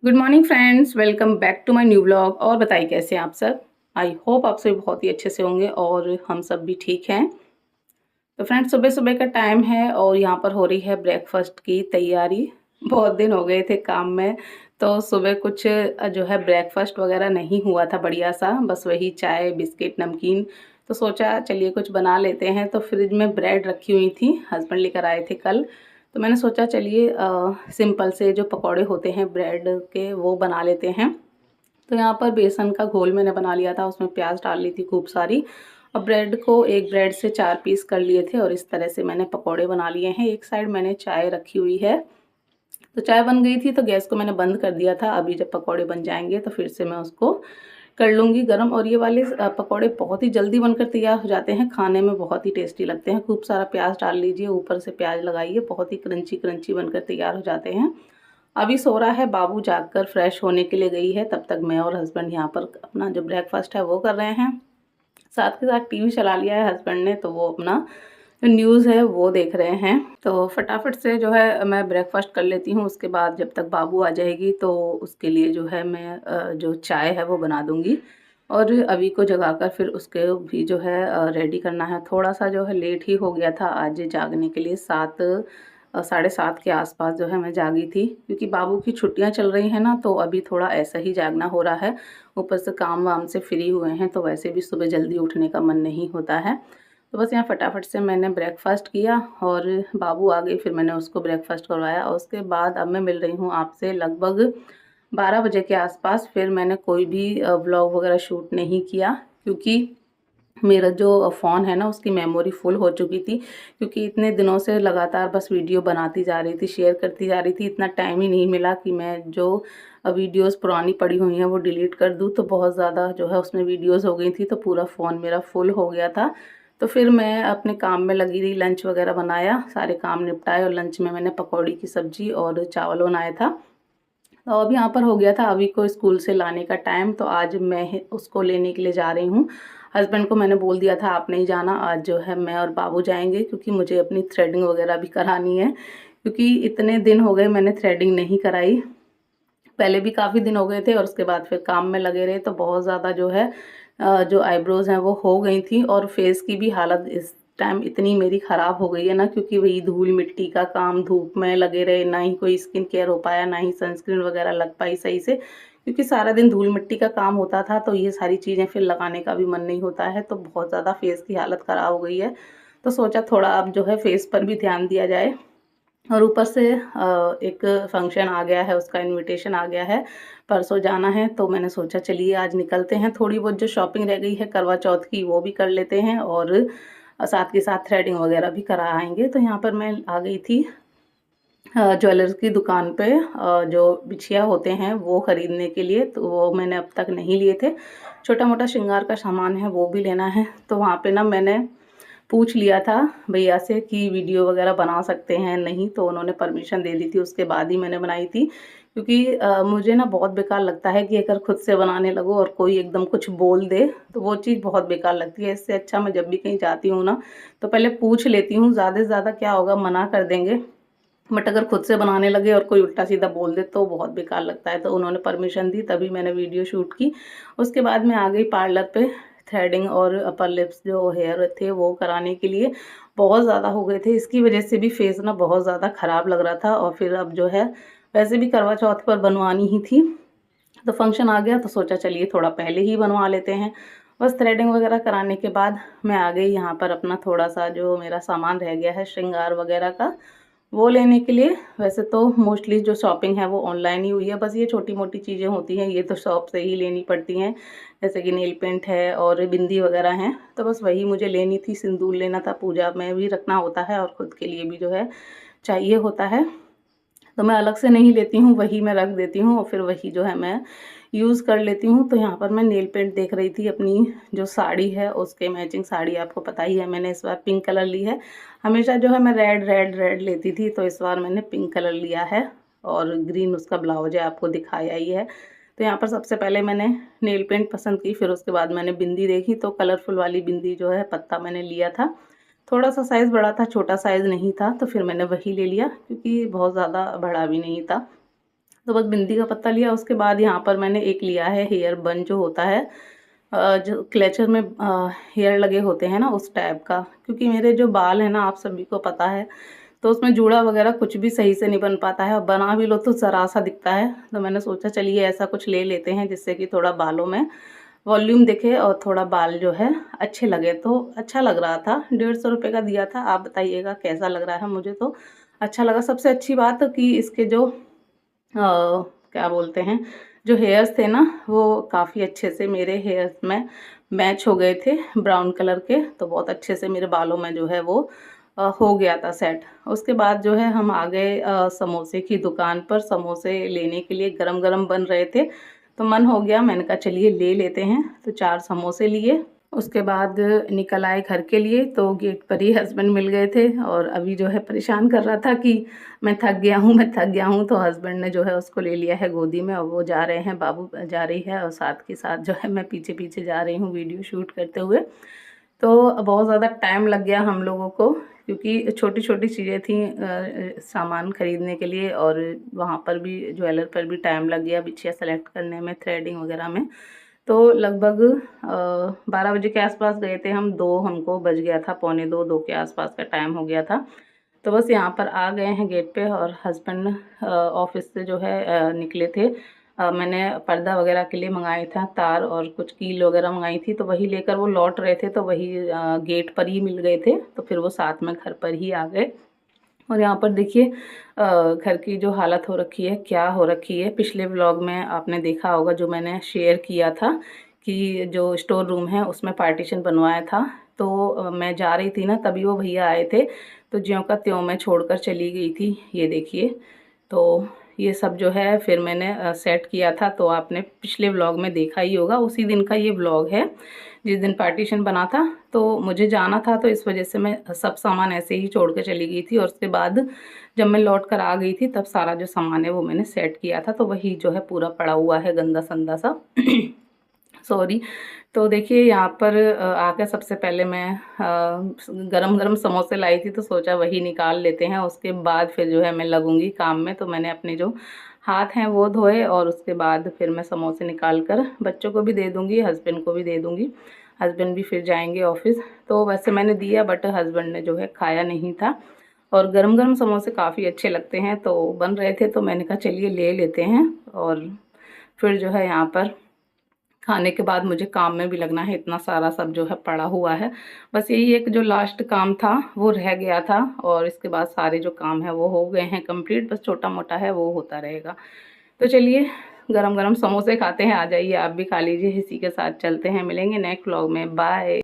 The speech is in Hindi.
Good morning friends, welcome back to my new blog. और बताइए कैसे हैं आप सब। आई होप आप सभी बहुत ही अच्छे से होंगे और हम सब भी ठीक हैं। तो फ्रेंड्स, सुबह सुबह का टाइम है और यहाँ पर हो रही है ब्रेकफास्ट की तैयारी। बहुत दिन हो गए थे काम में, तो सुबह कुछ जो है ब्रेकफास्ट वगैरह नहीं हुआ था बढ़िया सा, बस वही चाय बिस्किट नमकीन। तो सोचा चलिए कुछ बना लेते हैं। तो फ्रिज में ब्रेड रखी हुई थी, हस्बैंड लेकर आए थे कल। तो मैंने सोचा चलिए सिंपल से जो पकौड़े होते हैं ब्रेड के वो बना लेते हैं। तो यहाँ पर बेसन का घोल मैंने बना लिया था, उसमें प्याज डाल ली थी खूब सारी। और ब्रेड को एक ब्रेड से 4 पीस कर लिए थे और इस तरह से मैंने पकौड़े बना लिए हैं। एक साइड मैंने चाय रखी हुई है। तो चाय बन गई थी तो गैस को मैंने बंद कर दिया था। अभी जब पकौड़े बन जाएंगे तो फिर से मैं उसको कर लूँगी गरम। और ये वाले पकौड़े बहुत ही जल्दी बनकर तैयार हो जाते हैं, खाने में बहुत ही टेस्टी लगते हैं। खूब सारा प्याज डाल लीजिए, ऊपर से प्याज लगाइए, बहुत ही क्रंची क्रंची बनकर तैयार हो जाते हैं। अभी सो रहा है बाबू, जागकर फ्रेश होने के लिए गई है। तब तक मैं और हस्बैंड यहाँ पर अपना जो ब्रेकफास्ट है वो कर रहे हैं। साथ के साथ टीवी चला लिया है हस्बैंड ने, तो वो अपना जो न्यूज़ है वो देख रहे हैं। तो फटाफट से जो है मैं ब्रेकफास्ट कर लेती हूँ। उसके बाद जब तक बाबू आ जाएगी तो उसके लिए जो है मैं जो चाय है वो बना दूँगी। और अभी को जगाकर फिर उसके भी जो है रेडी करना है। थोड़ा सा जो है लेट ही हो गया था आज जागने के लिए। 7 साढ़े 7 के आसपास जो है मैं जागी थी, क्योंकि बाबू की छुट्टियां चल रही हैं ना, तो अभी थोड़ा ऐसा ही जागना हो रहा है। ऊपर से काम वाम से फ्री हुए हैं तो वैसे भी सुबह जल्दी उठने का मन नहीं होता है। तो बस यहाँ फटाफट से मैंने ब्रेकफास्ट किया और बाबू आ गई, फिर मैंने उसको ब्रेकफास्ट करवाया। और उसके बाद अब मैं मिल रही हूँ आपसे लगभग 12 बजे के आसपास। फिर मैंने कोई भी व्लॉग वगैरह शूट नहीं किया, क्योंकि मेरा जो फ़ोन है ना उसकी मेमोरी फुल हो चुकी थी। क्योंकि इतने दिनों से लगातार बस वीडियो बनाती जा रही थी, शेयर करती जा रही थी। इतना टाइम ही नहीं मिला कि मैं जो वीडियोस पुरानी पड़ी हुई हैं वो डिलीट कर दूँ। तो बहुत ज़्यादा जो है उसमें वीडियोस हो गई थी, तो पूरा फ़ोन मेरा फुल हो गया था। तो फिर मैं अपने काम में लगी रही, लंच वगैरह बनाया, सारे काम निपटाए। और लंच में मैंने पकौड़ी की सब्ज़ी और चावल बनाया था। तो अब यहाँ पर हो गया था अभी को स्कूल से लाने का टाइम, तो आज मैं उसको लेने के लिए जा रही हूँ। हस्बैंड को मैंने बोल दिया था आप नहीं जाना, आज जो है मैं और बाबू जाएंगे, क्योंकि मुझे अपनी थ्रेडिंग वगैरह भी करानी है। क्योंकि इतने दिन हो गए मैंने थ्रेडिंग नहीं कराई। पहले भी काफ़ी दिन हो गए थे और उसके बाद फिर काम में लगे रहे, तो बहुत ज़्यादा जो है जो आईब्रोज़ हैं वो हो गई थी। और फेस की भी हालत इस टाइम इतनी मेरी ख़राब हो गई है ना, क्योंकि वही धूल मिट्टी का काम, धूप में लगे रहे, ना ही कोई स्किन केयर हो पाया, ना ही सनस्क्रीन वगैरह लग पाई सही से। क्योंकि सारा दिन धूल मिट्टी का काम होता था, तो ये सारी चीज़ें फिर लगाने का भी मन नहीं होता है। तो बहुत ज़्यादा फेस की हालत ख़राब हो गई है। तो सोचा थोड़ा अब जो है फेस पर भी ध्यान दिया जाए। और ऊपर से एक फंक्शन आ गया है, उसका इनविटेशन आ गया है, परसों जाना है। तो मैंने सोचा चलिए आज निकलते हैं। थोड़ी बहुत जो शॉपिंग रह गई है करवा चौथ की वो भी कर लेते हैं, और साथ के साथ थ्रेडिंग वगैरह भी करा आएंगे। तो यहाँ पर मैं आ गई थी ज्वेलर्स की दुकान पे, जो बिछिया होते हैं वो ख़रीदने के लिए। तो वो मैंने अब तक नहीं लिए थे। छोटा मोटा श्रृंगार का सामान है वो भी लेना है। तो वहाँ पे ना मैंने पूछ लिया था भैया से कि वीडियो वगैरह बना सकते हैं नहीं, तो उन्होंने परमिशन दे दी थी। उसके बाद ही मैंने बनाई थी। क्योंकि मुझे ना बहुत बेकार लगता है कि अगर खुद से बनाने लगो और कोई एकदम कुछ बोल दे तो वो चीज़ बहुत बेकार लगती है। इससे अच्छा मैं जब भी कहीं जाती हूँ ना तो पहले पूछ लेती हूँ। ज़्यादा से ज़्यादा क्या होगा, मना कर देंगे, बट अगर खुद से बनाने लगे और कोई उल्टा सीधा बोल दे तो बहुत बेकार लगता है। तो उन्होंने परमिशन दी तभी मैंने वीडियो शूट की। उसके बाद मैं आ गई पार्लर पे थ्रेडिंग और अपर लिप्स जो हेयर थे वो कराने के लिए। बहुत ज़्यादा हो गए थे, इसकी वजह से भी फेस ना बहुत ज़्यादा ख़राब लग रहा था। और फिर अब जो है वैसे भी करवा चौथ पर बनवानी ही थी, तो फंक्शन आ गया तो सोचा चलिए थोड़ा पहले ही बनवा लेते हैं। बस थ्रेडिंग वगैरह कराने के बाद मैं आ गई यहाँ पर अपना थोड़ा सा जो मेरा सामान रह गया है श्रृंगार वगैरह का वो लेने के लिए। वैसे तो मोस्टली जो शॉपिंग है वो ऑनलाइन ही हुई है, बस ये छोटी मोटी चीज़ें होती हैं ये तो शॉप से ही लेनी पड़ती हैं। जैसे कि नेल पेंट है और बिंदी वगैरह हैं, तो बस वही मुझे लेनी थी। सिंदूर लेना था, पूजा में भी रखना होता है और ख़ुद के लिए भी जो है चाहिए होता है। तो मैं अलग से नहीं लेती हूँ, वही मैं रख देती हूँ और फिर वही जो है मैं यूज़ कर लेती हूँ। तो यहाँ पर मैं नेल पेंट देख रही थी, अपनी जो साड़ी है उसके मैचिंग साड़ी, आपको पता ही है मैंने इस बार पिंक कलर ली है। हमेशा जो है मैं रेड रेड रेड लेती थी, तो इस बार मैंने पिंक कलर लिया है और ग्रीन उसका ब्लाउज है, आपको दिखाया ही है। तो यहाँ पर सबसे पहले मैंने नेल पेंट पसंद की, फिर उसके बाद मैंने बिंदी देखी, तो कलरफुल वाली बिंदी जो है पत्ता मैंने लिया था। थोड़ा सा साइज़ बड़ा था, छोटा साइज़ नहीं था, तो फिर मैंने वही ले लिया, क्योंकि बहुत ज़्यादा बड़ा भी नहीं था। तो बस बिंदी का पत्ता लिया। उसके बाद यहाँ पर मैंने एक लिया है हेयर बन, जो होता है जो क्लेचर में हेयर लगे होते हैं ना, उस टाइप का। क्योंकि मेरे जो बाल हैं ना, आप सभी को पता है, तो उसमें जूड़ा वगैरह कुछ भी सही से नहीं बन पाता है, और बना भी लो तो ज़रा सा दिखता है। तो मैंने सोचा चलिए ऐसा कुछ ले लेते हैं जिससे कि थोड़ा बालों में वॉल्यूम दिखे और थोड़ा बाल जो है अच्छे लगे। तो अच्छा लग रहा था, 150 रुपये का दिया था। आप बताइएगा कैसा लग रहा है। मुझे तो अच्छा लगा। सबसे अच्छी बात कि इसके जो क्या बोलते हैं, जो हेयर्स थे ना, वो काफ़ी अच्छे से मेरे हेयर्स में मैच हो गए थे, ब्राउन कलर के। तो बहुत अच्छे से मेरे बालों में जो है वो हो गया था सेट। उसके बाद जो है हम आ गए समोसे की दुकान पर। समोसे लेने के लिए गरम गरम बन रहे थे, तो मन हो गया, मैंने कहा चलिए ले लेते हैं। तो 4 समोसे लिए। उसके बाद निकल आए घर के लिए। तो गेट पर ही हस्बैंड मिल गए थे, और अभी जो है परेशान कर रहा था कि मैं थक गया हूँ, मैं थक गया हूँ। तो हस्बैंड ने जो है उसको ले लिया है गोदी में, और वो जा रहे हैं, बाबू जा रही है, और साथ के साथ जो है मैं पीछे पीछे जा रही हूँ वीडियो शूट करते हुए। तो बहुत ज़्यादा टाइम लग गया हम लोगों को, क्योंकि छोटी छोटी चीज़ें थी सामान ख़रीदने के लिए, और वहाँ पर भी ज्वेलर पर भी टाइम लग गया, बिछिया सेलेक्ट करने में, थ्रेडिंग वगैरह में। तो लगभग 12 बजे के आसपास गए थे हम। 2 हमको बज गया था, पौने 2 के आसपास का टाइम हो गया था। तो बस यहाँ पर आ गए हैं गेट पे, और हस्बैंड ऑफिस से जो है निकले थे। मैंने पर्दा वगैरह के लिए मंगाया था, तार और कुछ कील वगैरह मंगाई थी, तो वही लेकर वो लौट रहे थे। तो वही गेट पर ही मिल गए थे, तो फिर वो साथ में घर पर ही आ गए। और यहाँ पर देखिए घर की जो हालत हो रखी है, क्या हो रखी है। पिछले व्लॉग में आपने देखा होगा, जो मैंने शेयर किया था कि जो स्टोर रूम है उसमें पार्टीशन बनवाया था। तो मैं जा रही थी ना, तभी वो भैया आए थे। तो ज्यों का त्यों मैं छोड़कर चली गई थी। ये देखिए, तो ये सब जो है फिर मैंने सेट किया था। तो आपने पिछले व्लॉग में देखा ही होगा, उसी दिन का ये व्लॉग है जिस दिन पार्टीशन बना था। तो मुझे जाना था, तो इस वजह से मैं सब सामान ऐसे ही छोड़ के चली गई थी। और उसके बाद जब मैं लौट कर आ गई थी, तब सारा जो सामान है वो मैंने सेट किया था। तो वही जो है पूरा पड़ा हुआ है गंदा संदा सा सॉरी। तो देखिए यहाँ पर आकर सबसे पहले मैं गरम गरम समोसे लाई थी, तो सोचा वही निकाल लेते हैं। उसके बाद फिर जो है मैं लगूंगी काम में। तो मैंने अपने जो हाथ हैं वो धोए, और उसके बाद फिर मैं समोसे निकाल कर बच्चों को भी दे दूँगी, हस्बैंड को भी दे दूँगी। हस्बैंड भी फिर जाएंगे ऑफिस। तो वैसे मैंने दिया, बट हस्बैंड ने जो है खाया नहीं था। और गरम गरम समोसे काफ़ी अच्छे लगते हैं, तो बन रहे थे, तो मैंने कहा चलिए ले लेते हैं। और फिर जो है यहाँ पर खाने के बाद मुझे काम में भी लगना है, इतना सारा सब जो है पड़ा हुआ है। बस यही एक जो लास्ट काम था वो रह गया था, और इसके बाद सारे जो काम है वो हो गए हैं कंप्लीट। बस छोटा मोटा है वो होता रहेगा। तो चलिए गरम गरम समोसे खाते हैं। आ जाइए आप भी खा लीजिए। इसी के साथ चलते हैं, मिलेंगे नेक्स्ट व्लॉग में। बाय।